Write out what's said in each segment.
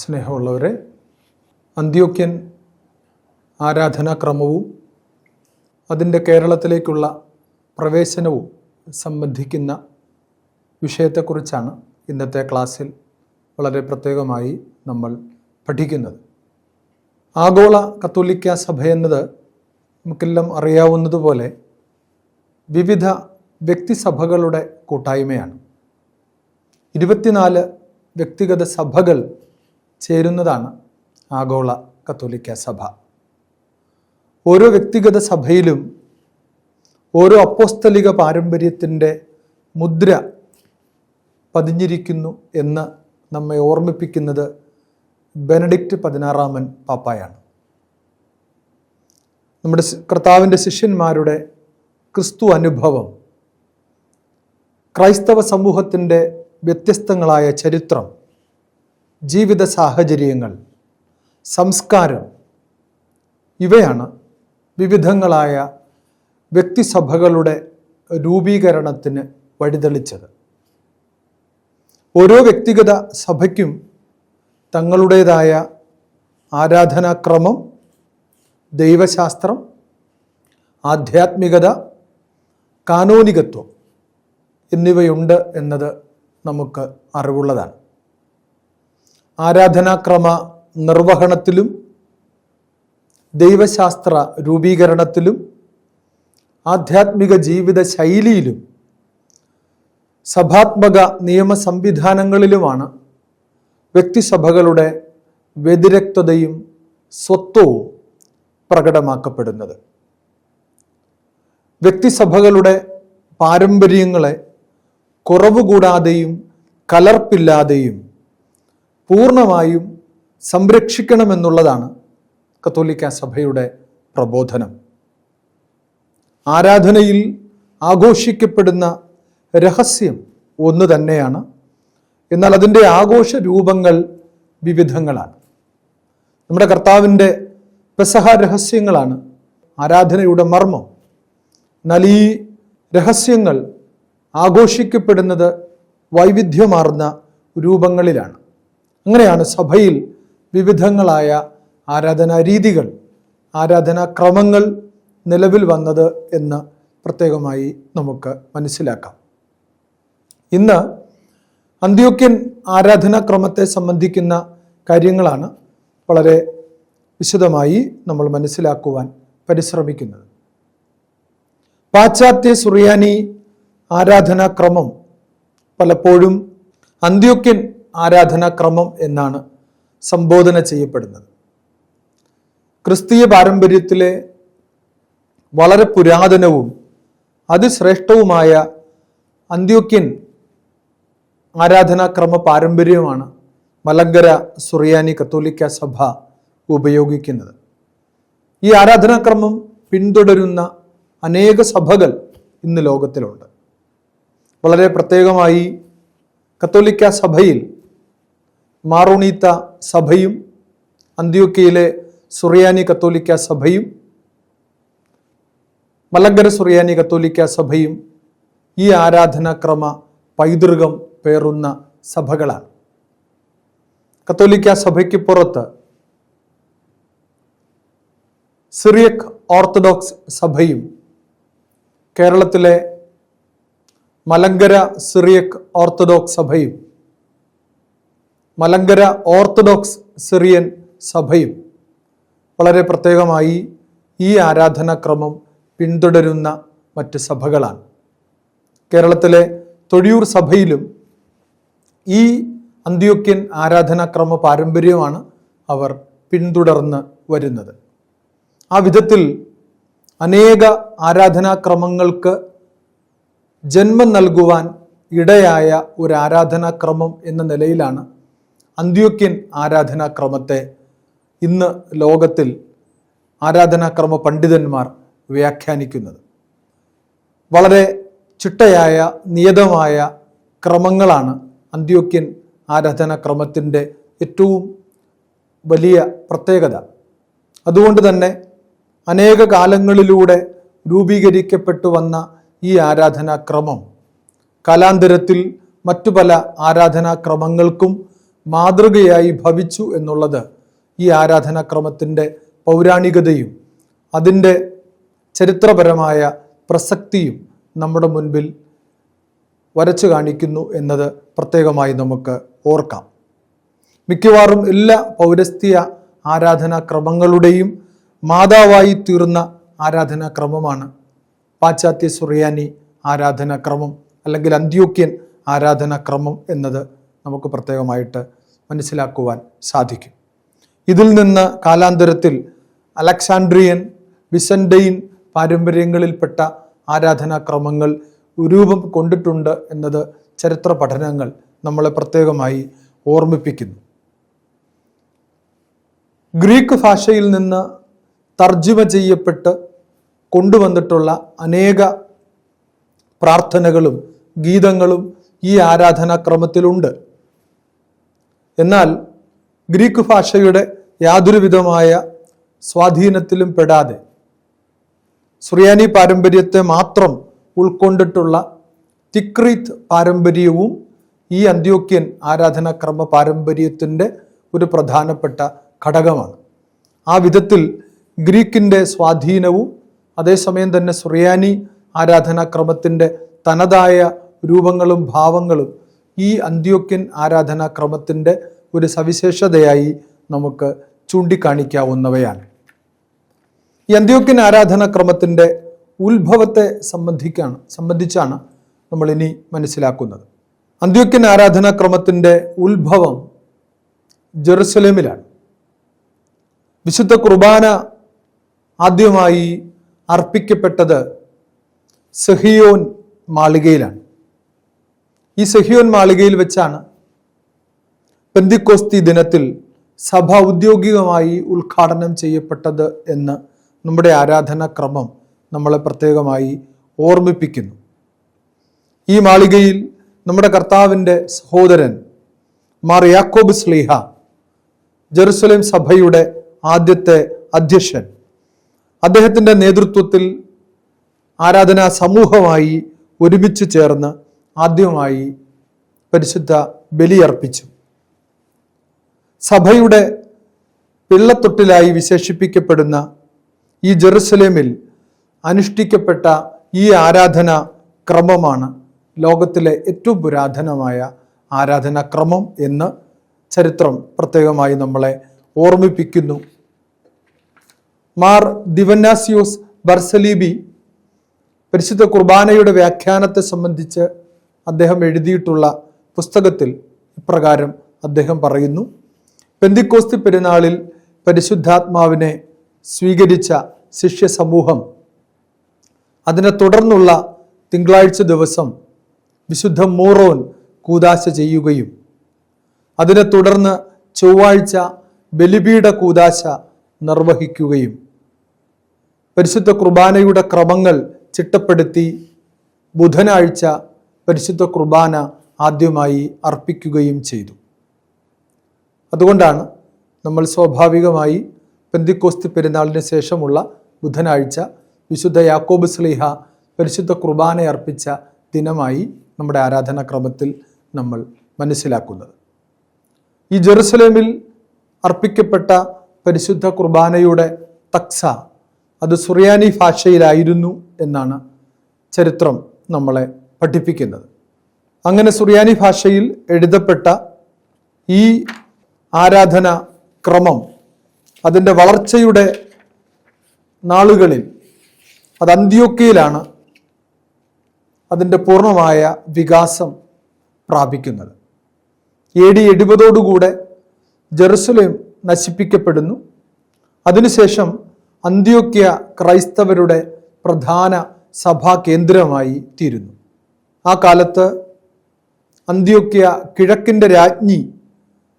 സ്നേഹമുള്ളവരെ, അന്ത്യോക്യൻ ആരാധനാക്രമവും അതിൻ്റെ കേരളത്തിലേക്കുള്ള പ്രവേശനവും സംബന്ധിക്കുന്ന വിഷയത്തെക്കുറിച്ചാണ് ഇന്നത്തെ ക്ലാസ്സിൽ വളരെ പ്രത്യേകമായി നമ്മൾ പഠിക്കുന്നത്. ആഗോള കത്തോലിക്ക സഭ എന്നത് നമുക്കെല്ലാം അറിയാവുന്നതുപോലെ വിവിധ വ്യക്തിസഭകളുടെ കൂട്ടായ്മയാണ്. 24 വ്യക്തിഗത സഭകൾ ചേരുന്നതാണ് ആഗോള കത്തോലിക്ക സഭ. ഓരോ വ്യക്തിഗത സഭയിലും ഓരോ അപ്പോസ്തലിക പാരമ്പര്യത്തിൻ്റെ മുദ്ര പതിഞ്ഞിരിക്കുന്നു എന്ന് നമ്മെ ഓർമ്മിപ്പിക്കുന്നത് ബെനഡിക്റ്റ് 16 പാപ്പായാണ്. നമ്മുടെ കർത്താവിൻ്റെ ശിഷ്യന്മാരുടെ ക്രിസ്തു അനുഭവം, ക്രൈസ്തവ സമൂഹത്തിൻ്റെ വ്യത്യസ്തങ്ങളായ ചരിത്രം, ജീവിത സാഹചര്യങ്ങൾ, സംസ്കാരം, ഇവയാണ് വിവിധങ്ങളായ വ്യക്തിസഭകളുടെ രൂപീകരണത്തിന് വഴിതെളിച്ചത്. ഓരോ വ്യക്തിഗത സഭയ്ക്കും തങ്ങളുടേതായ ആരാധനാക്രമം, ദൈവശാസ്ത്രം, ആധ്യാത്മികത, കാനോനികത്വം എന്നിവയുണ്ട് എന്നത് നമുക്ക് അറിവുള്ളതാണ്. ആരാധനാക്രമ നിർവഹണത്തിലും ദൈവശാസ്ത്ര രൂപീകരണത്തിലും ആധ്യാത്മിക ജീവിത ശൈലിയിലും സഭാത്മക നിയമ സംവിധാനങ്ങളിലുമാണ് വ്യക്തിസഭകളുടെ വ്യതിരക്തതയും സ്വത്വവും പ്രകടമാക്കപ്പെടുന്നത്. വ്യക്തിസഭകളുടെ പാരമ്പര്യങ്ങളെ കുറവുകൂടാതെയും കലർപ്പില്ലാതെയും പൂർണ്ണമായും സംരക്ഷിക്കണമെന്നുള്ളതാണ് കത്തോലിക്ക സഭയുടെ പ്രബോധനം. ആരാധനയിൽ ആഘോഷിക്കപ്പെടുന്ന രഹസ്യം ഒന്ന് തന്നെയാണ്. എന്നാൽ അതിൻ്റെ ആഘോഷ രൂപങ്ങൾ വിവിധങ്ങളാണ്. നമ്മുടെ കർത്താവിൻ്റെ പെസഹ രഹസ്യങ്ങളാണ് ആരാധനയുടെ മർമ്മം. എന്നാൽ ഈ രഹസ്യങ്ങൾ ആഘോഷിക്കപ്പെടുന്നത് വൈവിധ്യമാർന്ന രൂപങ്ങളിലാണ്. അങ്ങനെയാണ് സഭയിൽ വിവിധങ്ങളായ ആരാധനാ രീതികൾ, ആരാധനാക്രമങ്ങൾ നിലവിൽ വന്നത് എന്ന് പ്രത്യേകമായി നമുക്ക് മനസ്സിലാക്കാം. ഇന്ന് അന്ത്യോക്യൻ ആരാധനാക്രമത്തെ സംബന്ധിക്കുന്ന കാര്യങ്ങളാണ് വളരെ വിശദമായി നമ്മൾ മനസ്സിലാക്കുവാൻ പരിശ്രമിക്കുന്നത്. പാശ്ചാത്യ സുറിയാനി ആരാധനാക്രമം പലപ്പോഴും അന്ത്യോക്യൻ ആരാധനാക്രമം എന്നാണ് സംബോധന ചെയ്യപ്പെടുന്നത്. ക്രിസ്തീയ പാരമ്പര്യത്തിലെ വളരെ പുരാതനവും അതിശ്രേഷ്ഠവുമായ അന്ത്യോക്യൻ ആരാധനാക്രമ പാരമ്പര്യമാണ് മലങ്കര സുറിയാനി കത്തോലിക്ക സഭ ഉപയോഗിക്കുന്നത്. ഈ ആരാധനാക്രമം പിന്തുടരുന്ന അനേക സഭകൾ ഇന്ന് ലോകത്തിലുണ്ട്. വളരെ പ്രത്യേകമായി കത്തോലിക്ക സഭയിൽ മാറോണീത്ത സഭയും അന്ത്യോക്യയിലെ സുറിയാനി കത്തോലിക്ക സഭയും മലങ്കര സുറിയാനി കത്തോലിക്ക സഭയും ഈ ആരാധനാക്രമ പൈതൃകം പേറുന്ന സഭകളാണ്. കത്തോലിക്ക സഭയ്ക്ക് പുറത്ത് സിറിയക് ഓർത്തഡോക്സ് സഭയും കേരളത്തിലെ മലങ്കര സിറിയക് ഓർത്തഡോക്സ് സഭയും മലങ്കര ഓർത്തഡോക്സ് സിറിയൻ സഭയും വളരെ പ്രത്യേകമായി ഈ ആരാധനാക്രമം പിന്തുടരുന്ന മറ്റ് സഭകളാണ്. കേരളത്തിലെ തൊഴിയൂർ സഭയിലും ഈ അന്ത്യോക്യൻ ആരാധനാക്രമ പാരമ്പര്യമാണ് അവർ പിന്തുടർന്ന് വരുന്നത്. ആ വിധത്തിൽ അനേക ആരാധനാക്രമങ്ങൾക്ക് ജന്മം നൽകുവാൻ ഇടയായ ഒരു ആരാധനാക്രമം എന്ന നിലയിലാണ് അന്ത്യോക്യൻ ആരാധനാക്രമത്തെ ഇന്ന് ലോകത്തിൽ ആരാധനാക്രമ പണ്ഡിതന്മാർ വ്യാഖ്യാനിക്കുന്നത്. വളരെ ചിട്ടയായ നിയതമായ ക്രമങ്ങളാണ് അന്ത്യോക്യൻ ആരാധനാക്രമത്തിൻ്റെ ഏറ്റവും വലിയ പ്രത്യേകത. അതുകൊണ്ട് തന്നെ അനേക കാലങ്ങളിലൂടെ രൂപീകരിക്കപ്പെട്ടു വന്ന ഈ ആരാധനാക്രമം കാലാന്തരത്തിൽ മറ്റു പല ആരാധനാക്രമങ്ങൾക്കും മാതൃകയായി ഭവിച്ചു എന്നുള്ളത് ഈ ആരാധനാക്രമത്തിൻ്റെ പൗരാണികതയും അതിൻ്റെ ചരിത്രപരമായ പ്രസക്തിയും നമ്മുടെ മുൻപിൽ വരച്ചു കാണിക്കുന്നു എന്നത് പ്രത്യേകമായി നമുക്ക് ഓർക്കാം. മിക്കവാറും എല്ലാ പൗരസ്ത്യ ആരാധനാക്രമങ്ങളുടെയും മാതാവായി തീർന്ന ആരാധനാക്രമമാണ് പാശ്ചാത്യ സുറിയാനി ആരാധനാക്രമം അല്ലെങ്കിൽ അന്ത്യോക്യൻ ആരാധനാക്രമം എന്നത് നമുക്ക് പ്രത്യേകമായിട്ട് മനസ്സിലാക്കുവാൻ സാധിക്കും. ഇതിൽ നിന്ന് കാലാന്തരത്തിൽ അലക്സാൻഡ്രിയൻ, ബിസന്റൈൻ പാരമ്പര്യങ്ങളിൽപ്പെട്ട ആരാധനാക്രമങ്ങൾ രൂപം കൊണ്ടിട്ടുണ്ട് എന്നത് ചരിത്ര പഠനങ്ങൾ നമ്മളെ പ്രത്യേകമായി ഓർമ്മിപ്പിക്കുന്നു. ഗ്രീക്ക് ഭാഷയിൽ നിന്ന് തർജ്ജിമ ചെയ്യപ്പെട്ട് കൊണ്ടുവന്നിട്ടുള്ള അനേക പ്രാർത്ഥനകളും ഗീതങ്ങളും ഈ ആരാധനാക്രമത്തിലുണ്ട്. എന്നാൽ ഗ്രീക്ക് ഭാഷയുടെ യാതൊരു വിധമായ സ്വാധീനത്തിലും പെടാതെ സുറിയാനി പാരമ്പര്യത്തെ മാത്രം ഉൾക്കൊണ്ടിട്ടുള്ള തിക്രീത്ത് പാരമ്പര്യവും ഈ അന്ത്യോക്യൻ ആരാധനാക്രമ പാരമ്പര്യത്തിൻ്റെ ഒരു പ്രധാനപ്പെട്ട ഘടകമാണ്. ആ വിധത്തിൽ ഗ്രീക്കിൻ്റെ സ്വാധീനവും അതേസമയം തന്നെ സുറിയാനി ആരാധനാക്രമത്തിൻ്റെ തനതായ രൂപങ്ങളും ഭാവങ്ങളും ഈ അന്ത്യോക്യൻ ആരാധനാക്രമത്തിൻ്റെ ഒരു സവിശേഷതയായി നമുക്ക് ചൂണ്ടിക്കാണിക്കാവുന്നവയാണ്. ഈ അന്ത്യോക്യൻ ആരാധനാക്രമത്തിൻ്റെ ഉത്ഭവത്തെ സംബന്ധിച്ചാണ് നമ്മൾ ഇനി മനസ്സിലാക്കുന്നത്. അന്ത്യോക്യൻ ആരാധനാക്രമത്തിൻ്റെ ഉത്ഭവം ജെറുസലേമിലാണ്. വിശുദ്ധ കുർബാന ആദ്യമായി അർപ്പിക്കപ്പെട്ടത് സെഹിയോൻ മാളികയിലാണ്. ഈ സെഹിയോൻ മാളികയിൽ വെച്ചാണ് പെന്തിക്കോസ്തി ദിനത്തിൽ സഭ ഔദ്യോഗികമായി ഉദ്ഘാടനം ചെയ്യപ്പെട്ടത് എന്ന് നമ്മുടെ ആരാധനാക്രമം നമ്മളെ പ്രത്യേകമായി ഓർമ്മിപ്പിക്കുന്നു. ഈ മാളികയിൽ നമ്മുടെ കർത്താവിൻ്റെ സഹോദരൻ മാർ യാക്കോബ് ശ്ലീഹ, ജെറുസലേം സഭയുടെ ആദ്യത്തെ അധ്യക്ഷൻ, അദ്ദേഹത്തിൻ്റെ നേതൃത്വത്തിൽ ആരാധനാ സമൂഹമായി ഒരുമിച്ച് ചേർന്ന് ആദ്യമായി പരിശുദ്ധ ബലിയർപ്പിച്ചു. സഭയുടെ പിള്ളത്തൊട്ടിലായി വിശേഷിപ്പിക്കപ്പെടുന്ന ഈ ജെറുസലേമിൽ അനുഷ്ഠിക്കപ്പെട്ട ഈ ആരാധനാ ക്രമമാണ് ലോകത്തിലെ ഏറ്റവും പുരാതനമായ ആരാധനാക്രമം എന്ന് ചരിത്രം പ്രത്യേകമായി നമ്മളെ ഓർമ്മിപ്പിക്കുന്നു. മാർ ദിവന്നാസിയോസ് ബർസലീബി പരിശുദ്ധ കുർബാനയുടെ വ്യാഖ്യാനത്തെ സംബന്ധിച്ച് അദ്ദേഹം എഴുതിയിട്ടുള്ള പുസ്തകത്തിൽ ഇപ്രകാരം അദ്ദേഹം പറയുന്നു: പെന്തിക്കോസ്തി പെരുന്നാളിൽ പരിശുദ്ധാത്മാവിനെ സ്വീകരിച്ച ശിഷ്യ സമൂഹം അതിനെ തുടർന്നുള്ള തിങ്കളാഴ്ച ദിവസം വിശുദ്ധ മൂറോൻ കൂദാശ ചെയ്യുകയും അതിനെ തുടർന്ന് ചൊവ്വാഴ്ച ബലിപീഠ കൂദാശ നിർവഹിക്കുകയും പരിശുദ്ധ കുർബാനയുടെ ക്രമങ്ങൾ ചിട്ടപ്പെടുത്തി ബുധനാഴ്ച പരിശുദ്ധ കുർബാന ആദ്യമായി അർപ്പിക്കുകയും ചെയ്തു. അതുകൊണ്ടാണ് നമ്മൾ സ്വാഭാവികമായി പെന്തിക്കോസ്തി പെരുന്നാളിന് ശേഷമുള്ള ബുധനാഴ്ച വിശുദ്ധ യാക്കോബ് ശ്ലീഹ പരിശുദ്ധ കുർബാന അർപ്പിച്ച ദിനമായി നമ്മുടെ ആരാധനാക്രമത്തിൽ നമ്മൾ മനസ്സിലാക്കുന്നത്. ഈ ജെറുസലേമിൽ അർപ്പിക്കപ്പെട്ട പരിശുദ്ധ കുർബാനയുടെ തക്സ അത് സുറിയാനി ഭാഷയിലായിരുന്നു എന്നാണ് ചരിത്രം നമ്മളെ പഠിപ്പിക്കുന്നത്. അങ്ങനെ സുറിയാനി ഭാഷയിൽ എഴുതപ്പെട്ട ഈ ആരാധന ക്രമം അതിൻ്റെ വളർച്ചയുടെ നാളുകളിൽ അത് അന്ത്യോക്യയിലാണ് അതിൻ്റെ പൂർണ്ണമായ വികാസം പ്രാപിക്കുന്നത്. AD 70 ജെറുസലേം നശിപ്പിക്കപ്പെടുന്നു. അതിനുശേഷം അന്ത്യോക്യ ക്രൈസ്തവരുടെ പ്രധാന സഭാ കേന്ദ്രമായി തീരുന്നു. ആ കാലത്ത് അന്ത്യോക്യ കിഴക്കിൻ്റെ രാജ്ഞി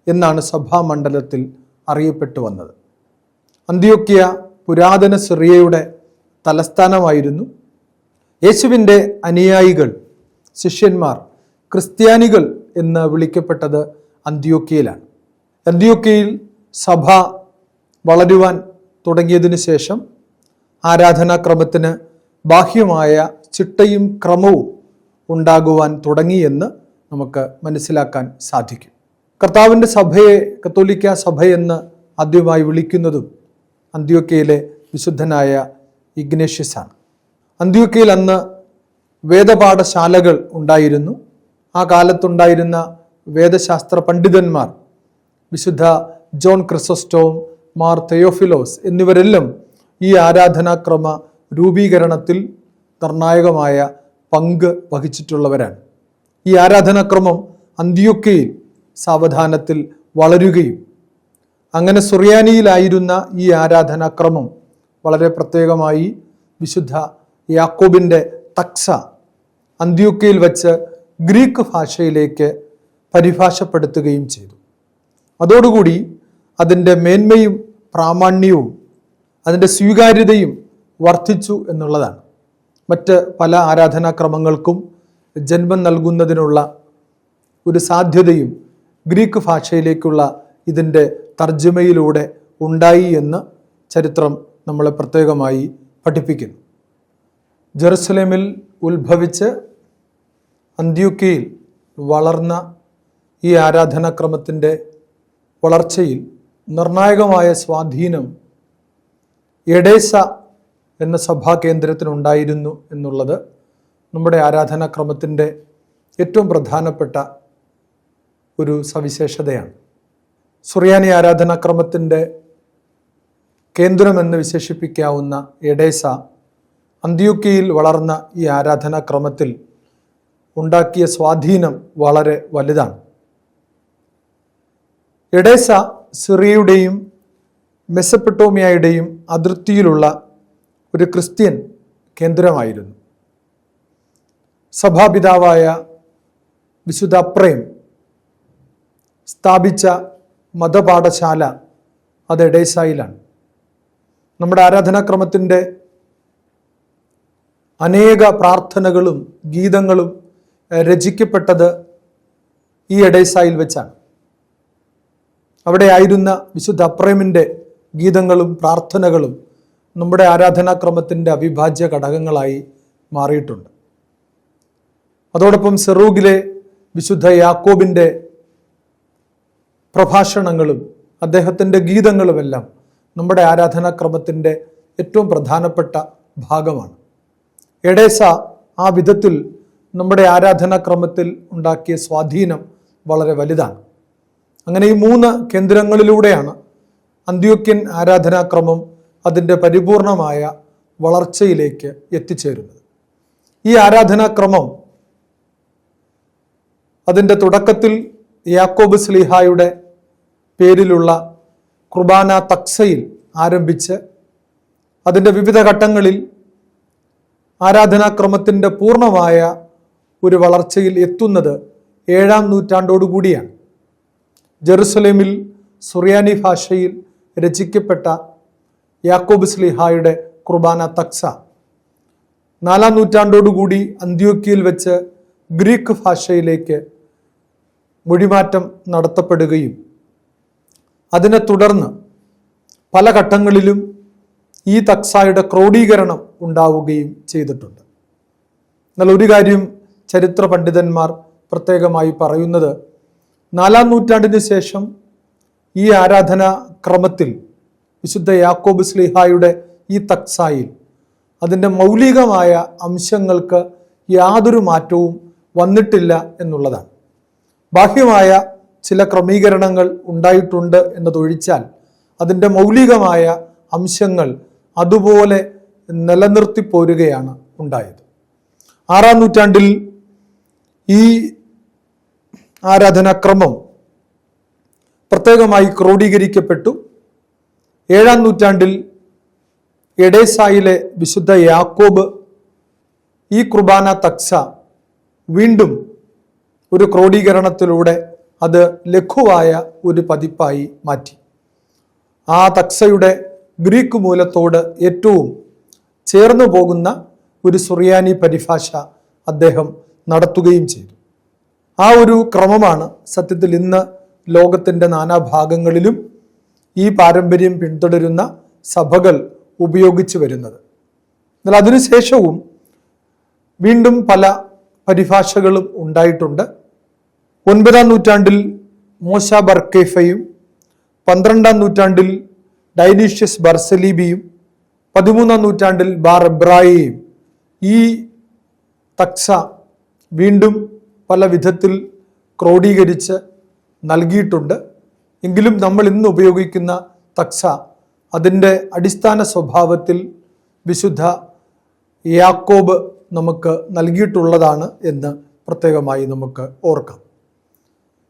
എന്നാണ് സഭാമണ്ഡലത്തിൽ അറിയപ്പെട്ടു വന്നത്. അന്ത്യോക്യ പുരാതന സിറിയയുടെ തലസ്ഥാനമായിരുന്നു. യേശുവിൻ്റെ അനുയായികൾ, ശിഷ്യന്മാർ, ക്രിസ്ത്യാനികൾ എന്ന് വിളിക്കപ്പെട്ടത് അന്ത്യോക്യയിലാണ്. അന്ത്യോക്യയിൽ സഭ വളരുവാൻ തുടങ്ങിയതിനു ശേഷം ആരാധനാക്രമത്തിന് ബാഹ്യമായ ചിട്ടയും ക്രമവും ഉണ്ടാകുവാൻ തുടങ്ങിയെന്ന് നമുക്ക് മനസ്സിലാക്കാൻ സാധിക്കും. കർത്താവിൻ്റെ സഭയെ കത്തോലിക്ക സഭയെന്ന് ആദ്യമായി വിളിക്കുന്നതും അന്ത്യോക്യയിലെ വിശുദ്ധനായ ഇഗ്നേഷ്യസാണ്. അന്ത്യോക്യയിൽ അന്ന് വേദപാഠശാലകൾ ഉണ്ടായിരുന്നു. ആ കാലത്തുണ്ടായിരുന്ന വേദശാസ്ത്ര പണ്ഡിതന്മാർ വിശുദ്ധ ജോൺ ക്രിസോസ്റ്റോം, മാർ തെയോഫിലോസ് എന്നിവരെല്ലാം ഈ ആരാധനാക്രമ രൂപീകരണത്തിൽ നിർണായകമായ പങ്ക് വഹിച്ചിട്ടുള്ളവരാണ്. ഈ ആരാധനാക്രമം അന്ത്യോക്യയിൽ സാവധാനത്തിൽ വളരുകയും അങ്ങനെ സുറിയാനിയിലായിരുന്ന ഈ ആരാധനാക്രമം വളരെ പ്രത്യേകമായി വിശുദ്ധ യാക്കോബിൻ്റെ തക്സ അന്ത്യോക്യയിൽ വച്ച് ഗ്രീക്ക് ഭാഷയിലേക്ക് പരിഭാഷപ്പെടുത്തുകയും ചെയ്തു. അതോടുകൂടി അതിൻ്റെ മേന്മയും പ്രാമാണ്യവും അതിൻ്റെ സ്വീകാര്യതയും വർദ്ധിച്ചു എന്നുള്ളതാണ്. മറ്റ് പല ആരാധനാക്രമങ്ങൾക്കും ജന്മം നൽകുന്നതിനുള്ള ഒരു സാധ്യതയും ഗ്രീക്ക് ഭാഷയിലേക്കുള്ള ഇതിൻ്റെ തർജ്ജമയിലൂടെ ഉണ്ടായി എന്ന് ചരിത്രം നമ്മളെ പ്രത്യേകമായി പഠിപ്പിക്കുന്നു. ജെറുസലേമിൽ ഉത്ഭവിച്ച് അന്ത്യോക്യയിൽ വളർന്ന ഈ ആരാധനാക്രമത്തിൻ്റെ വളർച്ചയിൽ നിർണായകമായ സ്വാധീനം എഡേസ എന്ന സഭാ കേന്ദ്രത്തിനുണ്ടായിരുന്നു എന്നുള്ളത് നമ്മുടെ ആരാധനാക്രമത്തിൻ്റെ ഏറ്റവും പ്രധാനപ്പെട്ട ഒരു സവിശേഷതയാണ്. സുറിയാനി ആരാധനാക്രമത്തിൻ്റെ കേന്ദ്രമെന്ന് വിശേഷിപ്പിക്കാവുന്ന എഡേസ അന്ത്യോക്യയിൽ വളർന്ന ഈ ആരാധനാക്രമത്തിൽ ഉണ്ടാക്കിയ സ്വാധീനം വളരെ വലുതാണ്. എഡേസ സിറിയയുടെയും മെസപ്പൊട്ടോമിയയുടെയും അതിർത്തിയിലുള്ള ഒരു ക്രിസ്ത്യൻ കേന്ദ്രമായിരുന്നു. സഭാപിതാവായ വിശുദ്ധ അപ്രേം സ്ഥാപിച്ച മതപാഠശാല അത് എഡേസയിലാണ്. നമ്മുടെ ആരാധനാക്രമത്തിൻ്റെ അനേക പ്രാർത്ഥനകളും ഗീതങ്ങളും രചിക്കപ്പെട്ടത് ഈ എഡേസയിൽ വെച്ചാണ്. അവിടെ ആയിരുന്ന വിശുദ്ധ അപ്രേമിൻ്റെ ഗീതങ്ങളും പ്രാർത്ഥനകളും നമ്മുടെ ആരാധനാക്രമത്തിൻ്റെ അവിഭാജ്യ ഘടകങ്ങളായി മാറിയിട്ടുണ്ട്. അതോടൊപ്പം സെറൂഗിലെ വിശുദ്ധ യാക്കോബിൻ്റെ പ്രഭാഷണങ്ങളും അദ്ദേഹത്തിൻ്റെ ഗീതങ്ങളുമെല്ലാം നമ്മുടെ ആരാധനാക്രമത്തിൻ്റെ ഏറ്റവും പ്രധാനപ്പെട്ട ഭാഗമാണ്. എഡേസ ആ വിധത്തിൽ നമ്മുടെ ആരാധനാക്രമത്തിൽ ഉണ്ടാക്കിയ സ്വാധീനം വളരെ വലുതാണ്. അങ്ങനെ ഈ 3 കേന്ദ്രങ്ങളിലൂടെയാണ് അന്ത്യോക്യൻ ആരാധനാക്രമം അതിൻ്റെ പരിപൂർണമായ വളർച്ചയിലേക്ക് എത്തിച്ചേരുന്നത്. ഈ ആരാധനാക്രമം അതിൻ്റെ തുടക്കത്തിൽ യാക്കോബ് ശ്ലീഹായുടെ പേരിലുള്ള കുർബാന തക്സയിൽ ആരംഭിച്ച് അതിൻ്റെ വിവിധ ഘട്ടങ്ങളിൽ ആരാധനാക്രമത്തിൻ്റെ പൂർണ്ണമായ ഒരു വളർച്ചയിൽ എത്തുന്നത് 7-ാം നൂറ്റാണ്ടോടുകൂടിയാണ്. ജെറുസലേമിൽ സുറിയാനി ഭാഷയിൽ രചിക്കപ്പെട്ട യാക്കോബ് ശ്ലീഹായുടെ കുർബാന തക്സ 4-ാം നൂറ്റാണ്ടോടുകൂടി അന്ത്യോക്യയിൽ വെച്ച് ഗ്രീക്ക് ഭാഷയിലേക്ക് മൊഴിമാറ്റം നടത്തപ്പെടുകയും അതിനെ തുടർന്ന് പല ഘട്ടങ്ങളിലും ഈ തക്സായുടെ ക്രോഡീകരണം ഉണ്ടാവുകയും ചെയ്തിട്ടുണ്ട്. എന്നാൽ ഒരു കാര്യം ചരിത്ര പണ്ഡിതന്മാർ പ്രത്യേകമായി പറയുന്നത് 4-ാം നൂറ്റാണ്ടിന് ശേഷം ഈ ആരാധനാ ക്രമത്തിൽ വിശുദ്ധ യാക്കോബ് ശ്ലീഹായുടെ ഈ തക്സായിൽ അതിൻ്റെ മൗലികമായ അംശങ്ങൾക്ക് യാതൊരു മാറ്റവും വന്നിട്ടില്ല എന്നുള്ളതാണ്. ബാഹ്യമായ ചില ക്രമീകരണങ്ങൾ ഉണ്ടായിട്ടുണ്ട് എന്നതൊഴിച്ചാൽ അതിൻ്റെ മൗലികമായ അംശങ്ങൾ അതുപോലെ നിലനിർത്തി പോരുകയാണ് ഉണ്ടായത്. 6-ാം നൂറ്റാണ്ടിൽ ഈ ആരാധനാക്രമം പ്രത്യേകമായി ക്രോഡീകരിക്കപ്പെട്ടു. 7-ാം നൂറ്റാണ്ടിൽ എഡേസയിലെ വിശുദ്ധ യാക്കോബ് ഈ കുർബാന തക്സ വീണ്ടും ഒരു ക്രോഡീകരണത്തിലൂടെ അത് ലഘുവായ ഒരു പതിപ്പായി മാറ്റി. ആ തക്സയുടെ ഗ്രീക്ക് മൂലത്തോട് ഏറ്റവും ചേർന്നു പോകുന്ന ഒരു സുറിയാനി പരിഭാഷ അദ്ദേഹം നടത്തുകയും ചെയ്തു. ആ ഒരു ക്രമമാണ് സത്യത്തിൽ ഇന്ന് ലോകത്തിൻ്റെ നാനാഭാഗങ്ങളിലും ഈ പാരമ്പര്യം പിന്തുടരുന്ന സഭകൾ ഉപയോഗിച്ചു വരുന്നത്. എന്നാൽ അതിനുശേഷവും വീണ്ടും പല പരിഭാഷകളും ഉണ്ടായിട്ടുണ്ട്. 9-ാം നൂറ്റാണ്ടിൽ മോശ ബർക്കേഫയും 12-ാം നൂറ്റാണ്ടിൽ ഡൈനീഷ്യസ് ബർസലീബിയും 13-ാം നൂറ്റാണ്ടിൽ ബാർ എബ്രായയും ഈ തക്സ വീണ്ടും പല വിധത്തിൽ ക്രോഡീകരിച്ച് നൽകിയിട്ടുണ്ട്. എങ്കിലും നമ്മൾ ഇന്ന് ഉപയോഗിക്കുന്ന തക്സ അതിൻ്റെ അടിസ്ഥാന സ്വഭാവത്തിൽ വിശുദ്ധ യാക്കോബ് നമുക്ക് നൽകിയിട്ടുള്ളതാണ് എന്ന് പ്രത്യേകമായി നമുക്ക് ഓർക്കാം.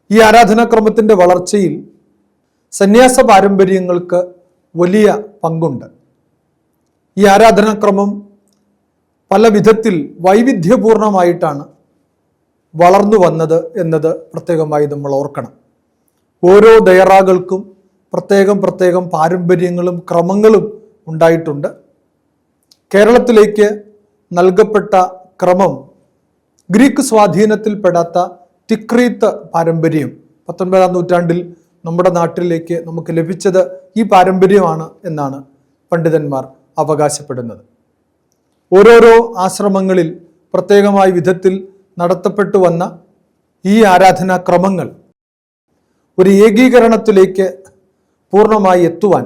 ഈ ആരാധനാക്രമത്തിൻ്റെ വളർച്ചയിൽ സന്യാസ പാരമ്പര്യങ്ങൾക്ക് വലിയ പങ്കുണ്ട്. ഈ ആരാധനാക്രമം പല വിധത്തിൽ വൈവിധ്യപൂർണമായിട്ടാണ് വളർന്നു വന്നത് എന്നത് പ്രത്യേകമായി നമ്മൾ ഓർക്കണം. ഓരോ ദയറാകൾക്കും പ്രത്യേകം പാരമ്പര്യങ്ങളും ക്രമങ്ങളും ഉണ്ടായിട്ടുണ്ട്. കേരളത്തിലേക്ക് നൽകപ്പെട്ട ക്രമം ഗ്രീക്ക് സ്വാധീനത്തിൽപ്പെടാത്ത തിക്രീത്ത് പാരമ്പര്യം 19-ാം നൂറ്റാണ്ടിൽ നമ്മുടെ നാട്ടിലേക്ക് നമുക്ക് ലഭിച്ചത് ഈ പാരമ്പര്യമാണ് എന്നാണ് പണ്ഡിതന്മാർ അവകാശപ്പെടുന്നത്. ഓരോരോ ആശ്രമങ്ങളിൽ പ്രത്യേകമായ വിധത്തിൽ നടത്തപ്പെട്ടു വന്ന ഈ ആരാധനാക്രമങ്ങൾ ഒരു ഏകീകരണത്തിലേക്ക് പൂർണ്ണമായി എത്തുവാൻ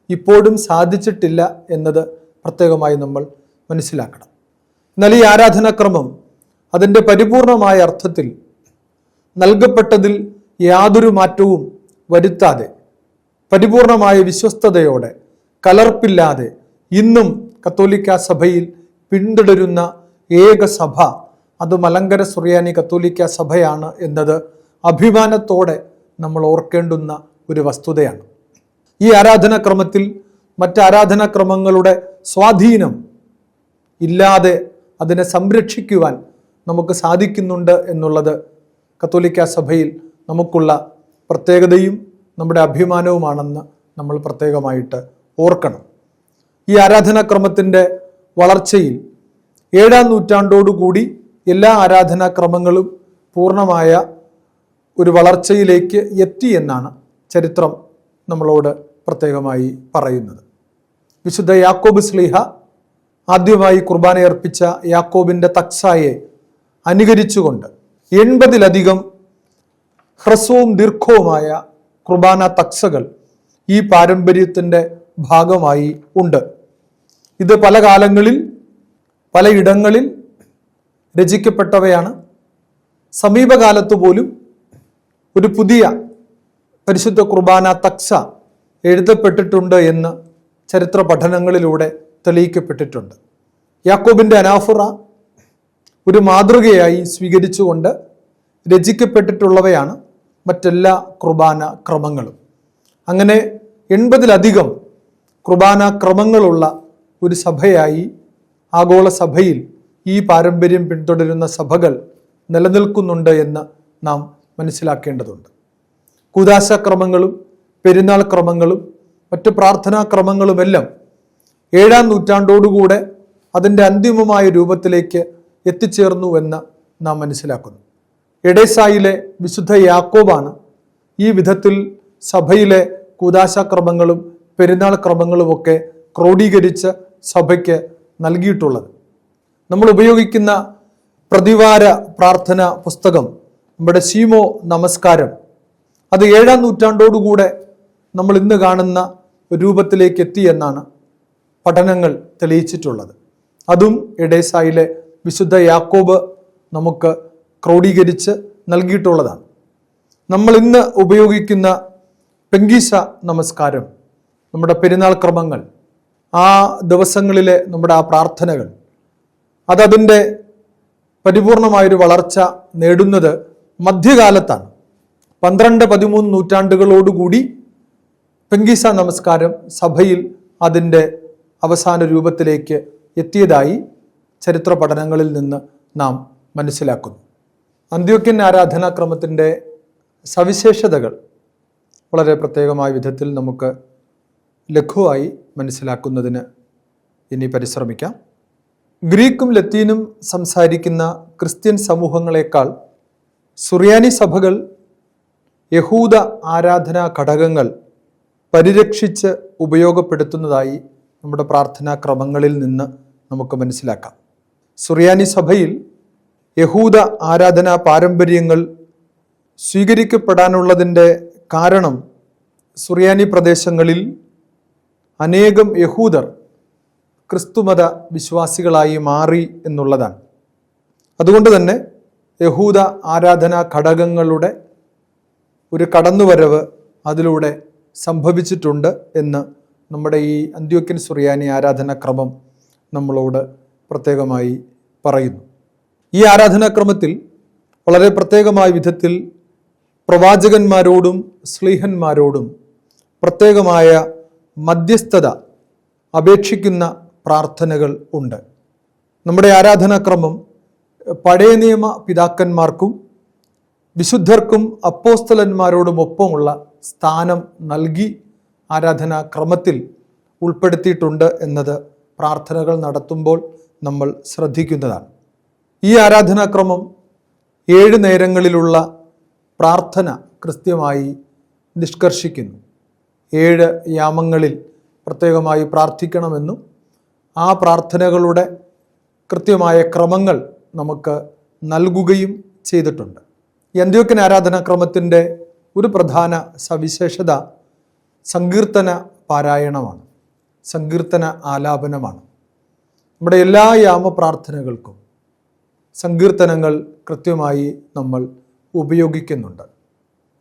ഇപ്പോഴും സാധിച്ചിട്ടില്ല എന്നത് പ്രത്യേകമായി നമ്മൾ മനസ്സിലാക്കണം. എന്നാൽ ഈ ആരാധനാക്രമം അതിൻ്റെ പരിപൂർണമായ അർത്ഥത്തിൽ നൽകപ്പെട്ടതിൽ യാതൊരു മാറ്റവും വരുത്താതെ പരിപൂർണമായ വിശ്വസ്തയോടെ കലർപ്പില്ലാതെ ഇന്നും കത്തോലിക്ക സഭയിൽ പിന്തുടരുന്ന ഏക സഭ അത് മലങ്കര സുറിയാനി കത്തോലിക്ക സഭയാണ് എന്നത് അഭിമാനത്തോടെ നമ്മൾ ഓർക്കേണ്ടുന്ന ഒരു വസ്തുതയാണ്. ഈ ആരാധനാക്രമത്തിൽ മറ്റ് ആരാധനാക്രമങ്ങളുടെ സ്വാധീനം ഇല്ലാതെ അതിനെ സംരക്ഷിക്കുവാൻ നമുക്ക് സാധിക്കുന്നുണ്ട് എന്നുള്ളത് കത്തോലിക്ക സഭയിൽ നമുക്കുള്ള പ്രത്യേകതയും നമ്മുടെ അഭിമാനവുമാണെന്ന് നമ്മൾ പ്രത്യേകമായിട്ട് ഓർക്കണം. ഈ ആരാധനാക്രമത്തിൻ്റെ വളർച്ചയിൽ 7-ാം നൂറ്റാണ്ടോടുകൂടി എല്ലാ ആരാധനാക്രമങ്ങളും പൂർണ്ണമായ ഒരു വളർച്ചയിലേക്ക് എത്തി എന്നാണ് ചരിത്രം നമ്മളോട് പ്രത്യേകമായി പറയുന്നത്. വിശുദ്ധ യാക്കോബ് ശ്ലീഹ ആദ്യമായി കുർബാനയർപ്പിച്ച യാക്കോബിൻ്റെ തക്സായെ അനുകരിച്ചുകൊണ്ട് 80-ലധികം ഹ്രസ്വവും ദീർഘവുമായ കുർബാന തക്സകൾ ഈ പാരമ്പര്യത്തിൻ്റെ ഭാഗമായി ഉണ്ട്. ഇത് പല കാലങ്ങളിൽ പലയിടങ്ങളിൽ രചിക്കപ്പെട്ടവയാണ്. സമീപകാലത്ത് പോലും ഒരു പുതിയ പരിശുദ്ധ കുർബാന തക്സ എഴുതപ്പെട്ടിട്ടുണ്ട് എന്ന് ചരിത്ര പഠനങ്ങളിലൂടെ തെളിയിക്കപ്പെട്ടിട്ടുണ്ട്. യാക്കോബിൻ്റെ അനാഫുറ ഒരു മാതൃകയായി സ്വീകരിച്ചുകൊണ്ട് രചിക്കപ്പെട്ടിട്ടുള്ളവയാണ് മറ്റെല്ലാ കുർബാന ക്രമങ്ങളും. അങ്ങനെ 80-ലധികം കുർബാന ക്രമങ്ങളുള്ള ഒരു സഭയായി ആഗോള സഭയിൽ ഈ പാരമ്പര്യം പിന്തുടരുന്ന സഭകൾ നിലനിൽക്കുന്നുണ്ട് എന്ന് നാം മനസ്സിലാക്കേണ്ടതുണ്ട്. കൂദാശക്രമങ്ങളും പെരുന്നാൾ ക്രമങ്ങളും മറ്റ് പ്രാർത്ഥനാക്രമങ്ങളുമെല്ലാം 7-ാം നൂറ്റാണ്ടോടുകൂടെ അതിൻ്റെ അന്തിമമായ രൂപത്തിലേക്ക് എത്തിച്ചേർന്നു എന്ന് നാം മനസ്സിലാക്കുന്നു. എഡേസായിലെ വിശുദ്ധ യാക്കോബാണ് ഈ വിധത്തിൽ സഭയിലെ കൂദാശക്രമങ്ങളും പെരുന്നാൾ ക്രമങ്ങളുമൊക്കെ ക്രോഡീകരിച്ച് സഭയ്ക്ക് നൽകിയിട്ടുള്ളത്. നമ്മൾ ഉപയോഗിക്കുന്ന പ്രതിവാര പ്രാർത്ഥന പുസ്തകം നമ്മുടെ ശീമോ നമസ്കാരം അത് 7-ാം നൂറ്റാണ്ടോടുകൂടെ നമ്മൾ ഇന്ന് കാണുന്ന രൂപത്തിലേക്ക് എത്തി എന്നാണ് പഠനങ്ങൾ തെളിയിച്ചിട്ടുള്ളത്. അതും എഡേസായിലെ വിശുദ്ധ യാക്കോബ് നമുക്ക് ക്രോഡീകരിച്ച് നൽകിയിട്ടുള്ളതാണ്. നമ്മൾ ഇന്ന് ഉപയോഗിക്കുന്ന പെങ്കീസ നമസ്കാരം, നമ്മുടെ പെരുന്നാൾ ക്രമങ്ങൾ, ആ ദിവസങ്ങളിലെ നമ്മുടെ ആ പ്രാർത്ഥനകൾ അതതിൻ്റെ പരിപൂർണമായൊരു വളർച്ച നേടുന്നത് മധ്യകാലത്താണ്. 12-13 നൂറ്റാണ്ടുകളോടുകൂടി പെങ്കീസ നമസ്കാരം സഭയിൽ അതിൻ്റെ അവസാന രൂപത്തിലേക്ക് എത്തിയതായി ചരിത്ര പഠനങ്ങളിൽ നിന്ന് നാം മനസ്സിലാക്കുന്നു. അന്ത്യോക്യൻ ആരാധനാക്രമത്തിൻ്റെ സവിശേഷതകൾ വളരെ പ്രത്യേകമായ വിധത്തിൽ നമുക്ക് ലഘുവായി മനസ്സിലാക്കുന്നതിന് ഇനി പരിശ്രമിക്കാം. ഗ്രീക്കും ലത്തീനും സംസാരിക്കുന്ന ക്രിസ്ത്യൻ സമൂഹങ്ങളെക്കാൾ സുറിയാനി സഭകൾ യഹൂദ ആരാധനാ ഘടകങ്ങൾ പരിരക്ഷിച്ച് ഉപയോഗപ്പെടുത്തുന്നതായി നമ്മുടെ പ്രാർത്ഥനാ ക്രമങ്ങളിൽ നിന്ന് നമുക്ക് മനസ്സിലാക്കാം. സുറിയാനി സഭയിൽ യഹൂദ ആരാധനാ പാരമ്പര്യങ്ങൾ സ്വീകരിക്കപ്പെടാനുള്ളതിൻ്റെ കാരണം സുറിയാനി പ്രദേശങ്ങളിൽ അനേകം യഹൂദർ ക്രിസ്തുമത വിശ്വാസികളായി മാറി എന്നുള്ളതാണ്. അതുകൊണ്ട് തന്നെ യഹൂദ ആരാധനാ ഘടകങ്ങളുടെ ഒരു കടന്നുവരവ് അതിലൂടെ സംഭവിച്ചിട്ടുണ്ട് എന്ന് നമ്മുടെ ഈ അന്ത്യോക്യൻ സുറിയാനി ആരാധനാക്രമം നമ്മളോട് പ്രത്യേകമായി പറയുന്നു. ഈ ആരാധനാക്രമത്തിൽ വളരെ പ്രത്യേകമായ വിധത്തിൽ പ്രവാചകന്മാരോടും ശ്ലീഹന്മാരോടും പ്രത്യേകമായ മധ്യസ്ഥത അപേക്ഷിക്കുന്ന പ്രാർത്ഥനകൾ ഉണ്ട്. നമ്മുടെ ആരാധനാക്രമം പഴയ നിയമ പിതാക്കന്മാർക്കും വിശുദ്ധർക്കും അപ്പോസ്തലന്മാരോടുമൊപ്പമുള്ള സ്ഥാനം നൽകി ആരാധനാക്രമത്തിൽ ഉൾപ്പെടുത്തിയിട്ടുണ്ട് എന്നത് പ്രാർത്ഥനകൾ നടത്തുമ്പോൾ നമ്മൾ ശ്രദ്ധിക്കുന്നതാണ്. ഈ ആരാധനാക്രമം 7 നേരങ്ങളിലുള്ള പ്രാർത്ഥന കൃത്യമായി നിഷ്കർഷിക്കുന്നു. 7 യാമങ്ങളിൽ പ്രത്യേകമായി പ്രാർത്ഥിക്കണമെന്നും ആ പ്രാർത്ഥനകളുടെ കൃത്യമായ ക്രമങ്ങൾ നമുക്ക് നൽകുകയും ചെയ്തിട്ടുണ്ട്. ഈ അന്ത്യോക്യൻ ആരാധനാക്രമത്തിൻ്റെ ഒരു പ്രധാന സവിശേഷത സങ്കീർത്തന പാരായണമാണ്, സങ്കീർത്തന ആലാപനമാണ്. നമ്മുടെ എല്ലാ യാമപ്രാർത്ഥനകൾക്കും സങ്കീർത്തനങ്ങൾ കൃത്യമായി നമ്മൾ ഉപയോഗിക്കുന്നുണ്ട്.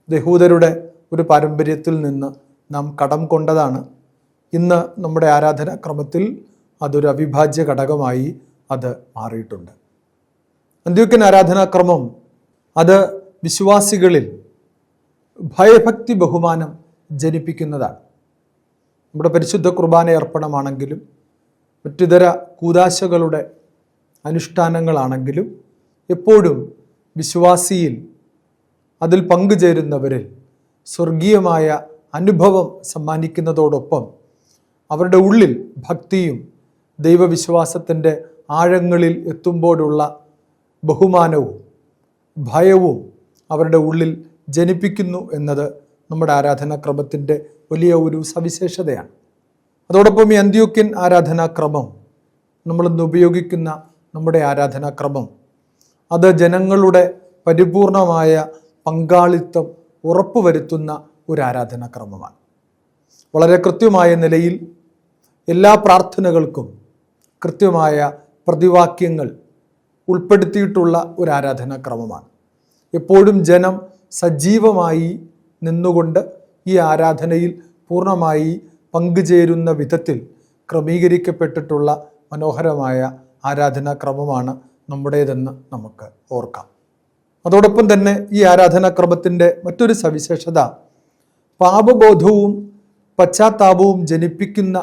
യഹൂദരുടെ ഒരു പാരമ്പര്യത്തിൽ നിന്ന് നാം കടം കൊണ്ടതാണ്. ഇന്ന് നമ്മുടെ ആരാധനാക്രമത്തിൽ അതൊരു അവിഭാജ്യ ഘടകമായി അത് മാറിയിട്ടുണ്ട്. അന്ത്യോക്യൻ ആരാധനാക്രമം അത് വിശ്വാസികളിൽ ഭയഭക്തി ബഹുമാനം ജനിപ്പിക്കുന്നതാണ്. നമ്മുടെ പരിശുദ്ധ കുർബാന അർപ്പണമാണെങ്കിലും മറ്റിതര കൂദാശകളുടെ അനുഷ്ഠാനങ്ങളാണെങ്കിലും എപ്പോഴും വിശ്വാസിയിൽ അതിൽ പങ്കുചേരുന്നവരിൽ സ്വർഗീയമായ അനുഭവം സമ്മാനിക്കുന്നതോടൊപ്പം അവരുടെ ഉള്ളിൽ ഭക്തിയും ദൈവവിശ്വാസത്തിൻ്റെ ആഴങ്ങളിൽ എത്തുമ്പോഴുള്ള ബഹുമാനവും ഭയവും അവരുടെ ഉള്ളിൽ ജനിപ്പിക്കുന്നു എന്നത് നമ്മുടെ ആരാധനാക്രമത്തിൻ്റെ വലിയ ഒരു സവിശേഷതയാണ്. അതോടൊപ്പം ഈ അന്ത്യോക്യൻ ആരാധനാക്രമം നമ്മളിന്ന് ഉപയോഗിക്കുന്ന നമ്മുടെ ആരാധനാക്രമം അത് ജനങ്ങളുടെ പരിപൂർണമായ പങ്കാളിത്തം ഉറപ്പുവരുത്തുന്ന ഒരു ആരാധനാക്രമമാണ്. വളരെ കൃത്യമായ നിലയിൽ എല്ലാ പ്രാർത്ഥനകൾക്കും കൃത്യമായ പ്രതിവാക്യങ്ങൾ ഉൾപ്പെടുത്തിയിട്ടുള്ള ഒരു ആരാധനാക്രമമാണ്. എപ്പോഴും ജനം സജീവമായി നിന്നുകൊണ്ട് ഈ ആരാധനയിൽ പൂർണ്ണമായി പങ്കുചേരുന്ന വിധത്തിൽ ക്രമീകരിക്കപ്പെട്ടിട്ടുള്ള മനോഹരമായ ആരാധനാക്രമമാണ് നമ്മുടേതെന്ന് നമുക്ക് ഓർക്കാം. അതോടൊപ്പം തന്നെ ഈ ആരാധനാക്രമത്തിൻ്റെ മറ്റൊരു സവിശേഷത പാപബോധവും പശ്ചാത്താപവും ജനിപ്പിക്കുന്ന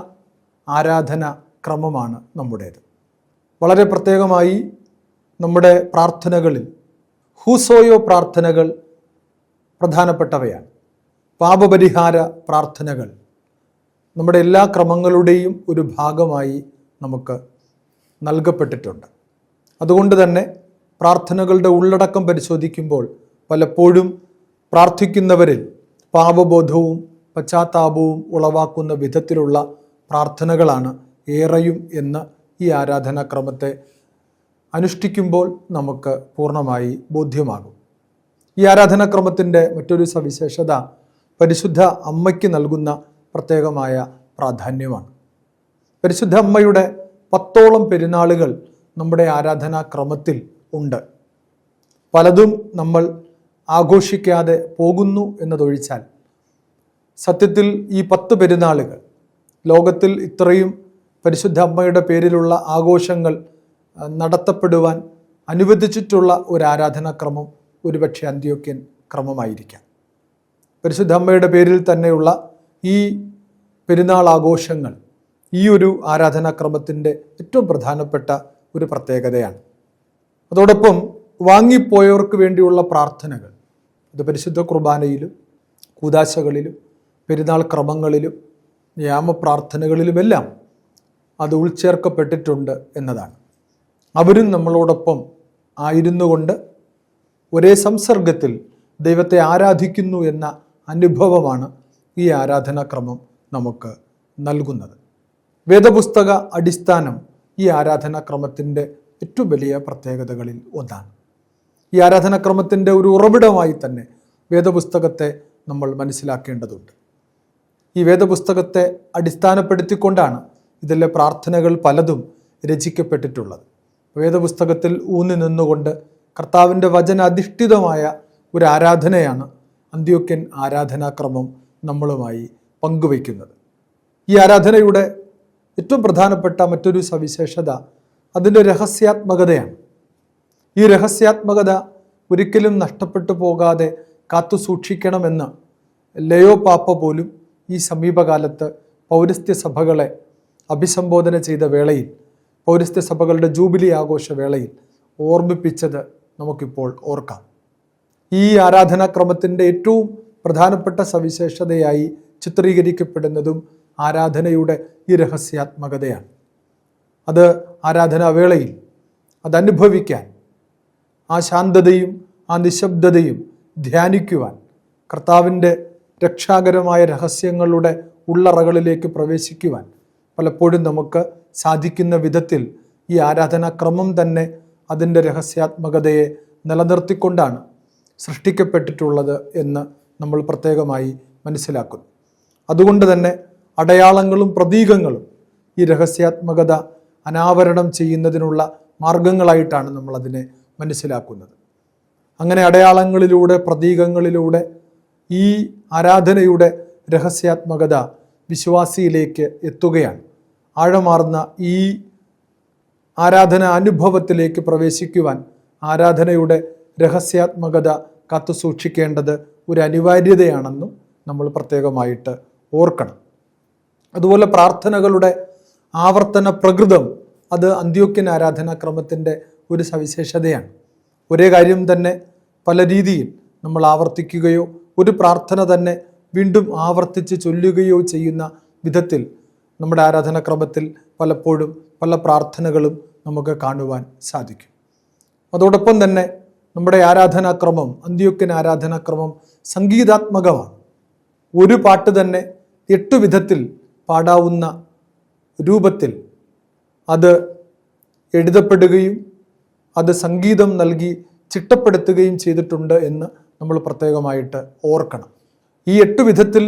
ആരാധനാക്രമമാണ് നമ്മുടേത്. വളരെ പ്രത്യേകമായി നമ്മുടെ പ്രാർത്ഥനകളിൽ ഹൂസോയോ പ്രാർത്ഥനകൾ പ്രധാനപ്പെട്ടവയാണ്. പാപപരിഹാര പ്രാർത്ഥനകൾ നമ്മുടെ എല്ലാ ക്രമങ്ങളുടെയും ഒരു ഭാഗമായി നമുക്ക് നൽകപ്പെട്ടിട്ടുണ്ട്. അതുകൊണ്ട് തന്നെ പ്രാർത്ഥനകളുടെ ഉള്ളടക്കം പരിശോധിക്കുമ്പോൾ പലപ്പോഴും പ്രാർത്ഥിക്കുന്നവരിൽ പാപബോധവും പശ്ചാത്താപവും ഉളവാക്കുന്ന വിധത്തിലുള്ള പ്രാർത്ഥനകളാണ് ഏറെയും എന്ന് ഈ ആരാധനാക്രമത്തെ അനുഷ്ഠിക്കുമ്പോൾ നമുക്ക് പൂർണ്ണമായി ബോധ്യമാകും. ഈ ആരാധനാക്രമത്തിൻ്റെ മറ്റൊരു സവിശേഷത പരിശുദ്ധ അമ്മയ്ക്ക് നൽകുന്ന പ്രത്യേകമായ പ്രാധാന്യമാണ്. പരിശുദ്ധ അമ്മയുടെ 10ഓളം പെരുന്നാളുകൾ നമ്മുടെ ആരാധനാക്രമത്തിൽ ഉണ്ട്. പലതും നമ്മൾ ആഘോഷിക്കാതെ പോകുന്നു എന്നതൊഴിച്ചാൽ സത്യത്തിൽ ഈ 10 പെരുന്നാളുകൾ ലോകത്തിൽ ഇത്രയും പരിശുദ്ധ അമ്മയുടെ പേരിലുള്ള ആഘോഷങ്ങൾ നടത്തപ്പെടുവാൻ അനുവദിച്ചിട്ടുള്ള ഒരു ആരാധനാക്രമം ഒരുപക്ഷെ അന്ത്യോക്യൻ ക്രമമായിരിക്കാം. പരിശുദ്ധ അമ്മയുടെ പേരിൽ തന്നെയുള്ള ഈ പെരുന്നാൾ ആഘോഷങ്ങൾ ഈ ഒരു ആരാധനാക്രമത്തിൻ്റെ ഏറ്റവും പ്രധാനപ്പെട്ട ഒരു പ്രത്യേകതയാണ്. അതോടൊപ്പം വാങ്ങിപ്പോയവർക്ക് വേണ്ടിയുള്ള പ്രാർത്ഥനകൾ അത് പരിശുദ്ധ കുർബാനയിലും കൂദാശകളിലും പെരുന്നാൾ ക്രമങ്ങളിലും യാമപ്രാർത്ഥനകളിലുമെല്ലാം അത് ഉൾച്ചേർക്കപ്പെട്ടിട്ടുണ്ട് എന്നതാണ്. അവരും നമ്മളോടൊപ്പം ആയിരുന്നു കൊണ്ട് ഒരേ സംസർഗത്തിൽ ദൈവത്തെ ആരാധിക്കുന്നു എന്ന അനുഭവമാണ് ഈ ആരാധനാക്രമം നമുക്ക് നൽകുന്നത്. വേദപുസ്തക അടിസ്ഥാനം ഈ ആരാധനാക്രമത്തിൻ്റെ ഏറ്റവും വലിയ പ്രത്യേകതകളിൽ ഒന്നാണ്. ഈ ആരാധനാക്രമത്തിൻ്റെ ഒരു ഉറവിടമായി തന്നെ വേദപുസ്തകത്തെ നമ്മൾ മനസ്സിലാക്കേണ്ടതുണ്ട്. ഈ വേദപുസ്തകത്തെ അടിസ്ഥാനപ്പെടുത്തിക്കൊണ്ടാണ് ഇതിലെ പ്രാർത്ഥനകൾ പലതും രചിക്കപ്പെട്ടിട്ടുള്ളത്. വേദപുസ്തകത്തിൽ ഊന്നി നിന്നുകൊണ്ട് കർത്താവിൻ്റെ വചനാധിഷ്ഠിതമായ ഒരു ആരാധനയാണ് അന്ത്യോക്യൻ ആരാധനാക്രമം നമ്മളുമായി പങ്കുവയ്ക്കുന്നത്. ഈ ആരാധനയുടെ ഏറ്റവും പ്രധാനപ്പെട്ട മറ്റൊരു സവിശേഷത അതിൻ്റെ രഹസ്യാത്മകതയാണ്. ഈ രഹസ്യാത്മകത ഒരിക്കലും നഷ്ടപ്പെട്ടു പോകാതെ കാത്തു സൂക്ഷിക്കണമെന്ന് ലയോ പാപ്പ പോലും ഈ സമീപകാലത്ത് പൗരസ്ത്യ സഭകളെ അഭിസംബോധന ചെയ്ത വേളയിൽ, പൗരസ്ത്യ സഭകളുടെ ജൂബിലി ആഘോഷ വേളയിൽ ഓർമ്മിപ്പിച്ചത് നമുക്കിപ്പോൾ ഓർക്കാം. ഈ ആരാധനാക്രമത്തിൻ്റെ ഏറ്റവും പ്രധാനപ്പെട്ട സവിശേഷതയായി ചിത്രീകരിക്കപ്പെടുന്നതും ആരാധനയുടെ ഈ രഹസ്യാത്മകതയാണ്. അത് ആരാധനാവേളയിൽ അതനുഭവിക്കാൻ, ആ ശാന്തതയും ആ നിശബ്ദതയും ധ്യാനിക്കുവാൻ, കർത്താവിൻ്റെ രക്ഷാകരമായ രഹസ്യങ്ങളുടെ ഉള്ളറകളിലേക്ക് പ്രവേശിക്കുവാൻ പലപ്പോഴും നമുക്ക് സാധിക്കുന്ന വിധത്തിൽ ഈ ആരാധനാക്രമം തന്നെ അതിൻ്റെ രഹസ്യാത്മകതയെ നിലനിർത്തിക്കൊണ്ടാണ് സൃഷ്ടിക്കപ്പെട്ടിട്ടുള്ളത് എന്ന് നമ്മൾ പ്രത്യേകമായി മനസ്സിലാക്കുന്നു. അതുകൊണ്ട് തന്നെ അടയാളങ്ങളും പ്രതീകങ്ങളും ഈ രഹസ്യാത്മകത അനാവരണം ചെയ്യുന്നതിനുള്ള മാർഗങ്ങളായിട്ടാണ് നമ്മളതിനെ മനസ്സിലാക്കുന്നത്. അങ്ങനെ അടയാളങ്ങളിലൂടെ, പ്രതീകങ്ങളിലൂടെ ഈ ആരാധനയുടെ രഹസ്യാത്മകത വിശ്വാസിയിലേക്ക് എത്തുകയാണ്. ആഴമാർന്ന ഈ ആരാധന അനുഭവത്തിലേക്ക് പ്രവേശിക്കുവാൻ ആരാധനയുടെ രഹസ്യാത്മകത കാത്തു സൂക്ഷിക്കേണ്ടത് ഒരു അനിവാര്യതയാണെന്നും നമ്മൾ പ്രത്യേകമായിട്ട് ഓർക്കണം. അതുപോലെ പ്രാർത്ഥനകളുടെ ആവർത്തന പ്രകൃതം അത് അന്ത്യോക്യൻ ആരാധനാക്രമത്തിൻ്റെ ഒരു സവിശേഷതയാണ്. ഒരേ കാര്യം തന്നെ പല രീതിയിൽ നമ്മൾ ആവർത്തിക്കുകയോ ഒരു പ്രാർത്ഥന തന്നെ വീണ്ടും ആവർത്തിച്ച് ചൊല്ലുകയോ ചെയ്യുന്ന വിധത്തിൽ നമ്മുടെ ആരാധനാക്രമത്തിൽ പലപ്പോഴും പല പ്രാർത്ഥനകളും നമുക്ക് കാണുവാൻ സാധിക്കും. അതോടൊപ്പം തന്നെ നമ്മുടെ ആരാധനാക്രമം, അന്ത്യോക്യൻ ആരാധനാക്രമം സംഗീതാത്മകമാണ്. ഒരു പാട്ട് തന്നെ 8 വിധത്തിൽ പാടാവുന്ന രൂപത്തിൽ അത് എഴുതപ്പെടുകയും അത് സംഗീതം നൽകി ചിട്ടപ്പെടുത്തുകയും ചെയ്തിട്ടുണ്ട് എന്ന് നമ്മൾ പ്രത്യേകമായിട്ട് ഓർക്കണം. ഈ 8 വിധത്തിൽ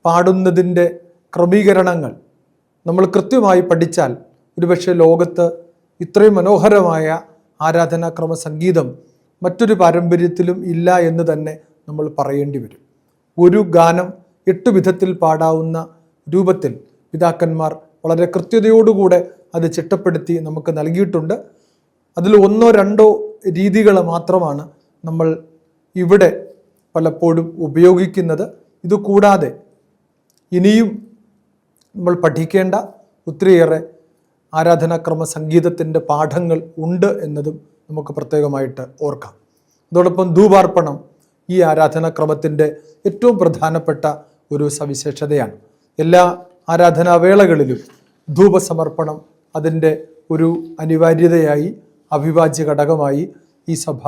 പാടുന്നതിൻ്റെ ക്രമീകരണങ്ങൾ നമ്മൾ കൃത്യമായി പഠിച്ചാൽ ഒരുപക്ഷെ ലോകത്ത് ഇത്രയും മനോഹരമായ ആരാധനാക്രമ സംഗീതം മറ്റൊരു പാരമ്പര്യത്തിലും ഇല്ല എന്ന് തന്നെ നമ്മൾ പറയേണ്ടി വരും. ഒരു ഗാനം 8 വിധത്തിൽ പാടാവുന്ന രൂപത്തിൽ പിതാക്കന്മാർ വളരെ കൃത്യതയോടുകൂടെ അത് ചിട്ടപ്പെടുത്തി നമുക്ക് നൽകിയിട്ടുണ്ട്. അതിൽ 1-2 രീതികൾ മാത്രമാണ് നമ്മൾ ഇവിടെ പലപ്പോഴും ഉപയോഗിക്കുന്നത്. ഇതുകൂടാതെ ഇനിയും നമ്മൾ പഠിക്കേണ്ട ഒത്തിരിയേറെ ആരാധനാക്രമ സംഗീതത്തിൻ്റെ പാഠങ്ങൾ ഉണ്ട് എന്നതും നമുക്ക് പ്രത്യേകമായിട്ട് ഓർക്കാം. അതോടൊപ്പം ധൂപാർപ്പണം ഈ ആരാധനാക്രമത്തിൻ്റെ ഏറ്റവും പ്രധാനപ്പെട്ട ഒരു സവിശേഷതയാണ്. എല്ലാ ആരാധനാവേളകളിലും ധൂപസമർപ്പണം അതിൻ്റെ ഒരു അനിവാര്യതയായി, അവിഭാജ്യ ഘടകമായി ഈ സഭ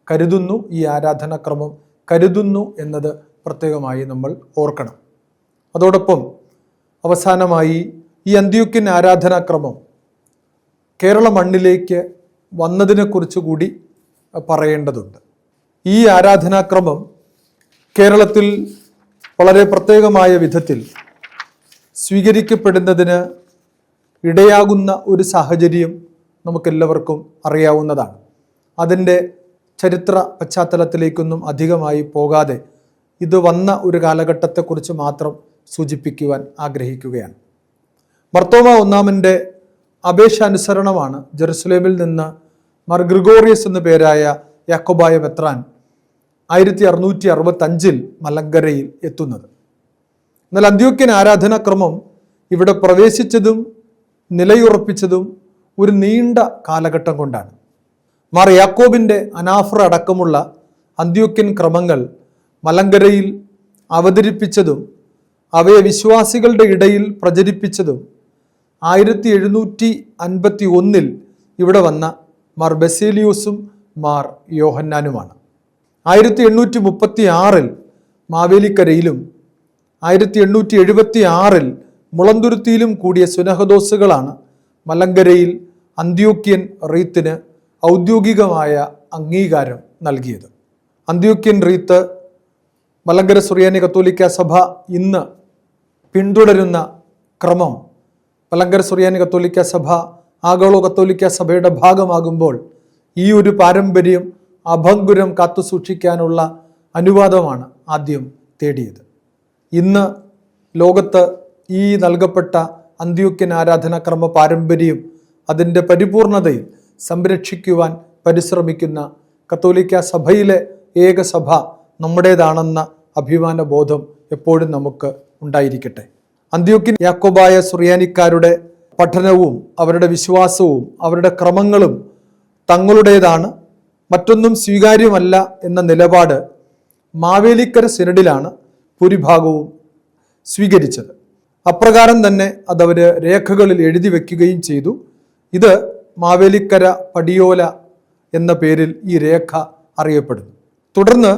കരുതുന്നു, ഈ ആരാധനാക്രമം കരുതുന്നു എന്നത് പ്രത്യേകമായി നമ്മൾ ഓർക്കണം. അതോടൊപ്പം അവസാനമായി ഈ അന്ത്യോക്യൻ ആരാധനാക്രമം കേരള മണ്ണിലേക്ക് വന്നതിനെക്കുറിച്ച് കൂടി പറയേണ്ടതുണ്ട്. ഈ ആരാധനാക്രമം കേരളത്തിൽ വളരെ പ്രത്യേകമായ വിധത്തിൽ സ്വീകരിക്കപ്പെടുന്നതിന് ഇടയാകുന്ന ഒരു സാഹചര്യം നമുക്കെല്ലാവർക്കും അറിയാവുന്നതാണ്. അതിൻ്റെ ചരിത്ര പശ്ചാത്തലത്തിലേക്കൊന്നും അധികമായി പോകാതെ ഇത് വന്ന ഒരു കാലഘട്ടത്തെക്കുറിച്ച് മാത്രം സൂചിപ്പിക്കുവാൻ ആഗ്രഹിക്കുകയാണ്. മർത്തോമ ഒന്നാമൻ്റെ അപേക്ഷാനുസരണമാണ് ജെറുസലേമിൽ നിന്ന് മാർ ഗ്രിഗോറിയസ് എന്നു പേരായ യാക്കോബായ മെത്രാൻ 1665 മലങ്കരയിൽ എത്തുന്നത്. എന്നാൽ അന്ത്യോക്യൻ ആരാധനാക്രമം ഇവിടെ പ്രവേശിച്ചതും നിലയുറപ്പിച്ചതും ഒരു നീണ്ട കാലഘട്ടം കൊണ്ടാണ്. മാർ യാക്കോബിൻ്റെ അനാഫ്ര അടക്കമുള്ള അന്ത്യോക്യൻ ക്രമങ്ങൾ മലങ്കരയിൽ അവതരിപ്പിച്ചതും അവയെ വിശ്വാസികളുടെ ഇടയിൽ പ്രചരിപ്പിച്ചതും 1751 ഇവിടെ വന്ന മാർ ബസേലിയോസും മാർ യോഹന്നാനുമാണ്. 1836 മാവേലിക്കരയിലും 1876 മുളന്തുരുത്തിയിലും കൂടിയ സുനഹദോസുകളാണ് മലങ്കരയിൽ അന്ത്യോക്യൻ റീത്തിന് ഔദ്യോഗികമായ അംഗീകാരം നൽകിയത്. അന്ത്യോക്യൻ റീത്ത് മലങ്കര സുറിയാനി കത്തോലിക്ക സഭ ഇന്ന് പിന്തുടരുന്ന ക്രമം, മലങ്കര സുറിയാനി കത്തോലിക്ക സഭ ആഗോള കത്തോലിക്ക സഭയുടെ ഭാഗമാകുമ്പോൾ ഈ ഒരു പാരമ്പര്യം അഭംഗുരം കാത്തുസൂക്ഷിക്കാനുള്ള അനുവാദമാണ് ആദ്യം തേടിയത്. ഇന്ന് ലോകത്ത് ഈ നൽകപ്പെട്ട അന്ത്യോക്യൻ ആരാധനാക്രമ പാരമ്പര്യം അതിൻ്റെ പരിപൂർണതയിൽ സംരക്ഷിക്കുവാൻ പരിശ്രമിക്കുന്ന കത്തോലിക്ക സഭയിലെ ഏക സഭ നമ്മുടേതാണെന്ന അഭിമാന ബോധം എപ്പോഴും നമുക്ക് ഉണ്ടായിരിക്കട്ടെ. അന്ത്യോക്യൻ യാക്കോബായ സുറിയാനിക്കാരുടെ പഠനവും അവരുടെ വിശ്വാസവും അവരുടെ ക്രമങ്ങളും തങ്ങളുടേതാണ്, മറ്റൊന്നും സ്വീകാര്യമല്ല എന്ന നിലപാട് മാവേലിക്കര സിനഡിലാണ് ഭൂരിഭാഗവും സ്വീകരിച്ചത്. അപ്രകാരം തന്നെ അതവർ രേഖകളിൽ എഴുതി വയ്ക്കുകയും ചെയ്തു. ഇത് മാവേലിക്കര പടിയോല എന്ന പേരിൽ ഈ രേഖ അറിയപ്പെടുന്നു. തുടർന്ന്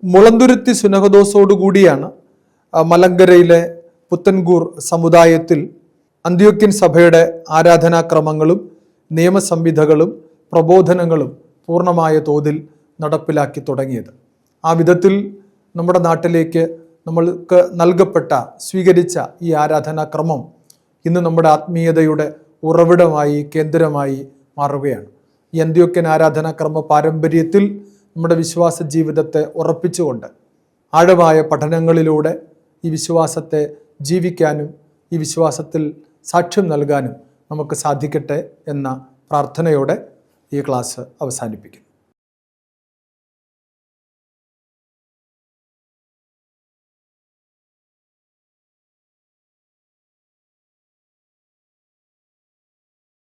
മുളന്തുരുത്തി സുനഹദോസോടുകൂടിയാണ് മലങ്കരയിലെ പുത്തൻകൂർ സമുദായത്തിൽ അന്ത്യോക്യൻ സഭയുടെ ആരാധനാക്രമങ്ങളും നിയമസംഹിതകളും പ്രബോധനങ്ങളും പൂർണ്ണമായ തോതിൽ നടപ്പിലാക്കി തുടങ്ങിയത്. ആ വിധത്തിൽ നമ്മുടെ നാട്ടിലേക്ക് നമ്മൾക്ക് നൽകപ്പെട്ട സ്വീകരിച്ച ഈ ആരാധനാക്രമം ഇന്ന് നമ്മുടെ ആത്മീയതയുടെ ഉറവിടമായി കേന്ദ്രമായി മാറുകയാണ്. ഈ അന്ത്യോക്യൻ ആരാധനാക്രമ പാരമ്പര്യത്തിൽ നമ്മുടെ വിശ്വാസ ജീവിതത്തെ ഉറപ്പിച്ചുകൊണ്ട് ആഴമായ പഠനങ്ങളിലൂടെ ഈ വിശ്വാസത്തെ ജീവിക്കാനും ഈ വിശ്വാസത്തിൽ സാക്ഷ്യം നൽകാനും നമുക്ക് സാധിക്കട്ടെ എന്ന പ്രാർത്ഥനയോടെ ഈ ക്ലാസ് അവസാനിപ്പിക്കുന്നു.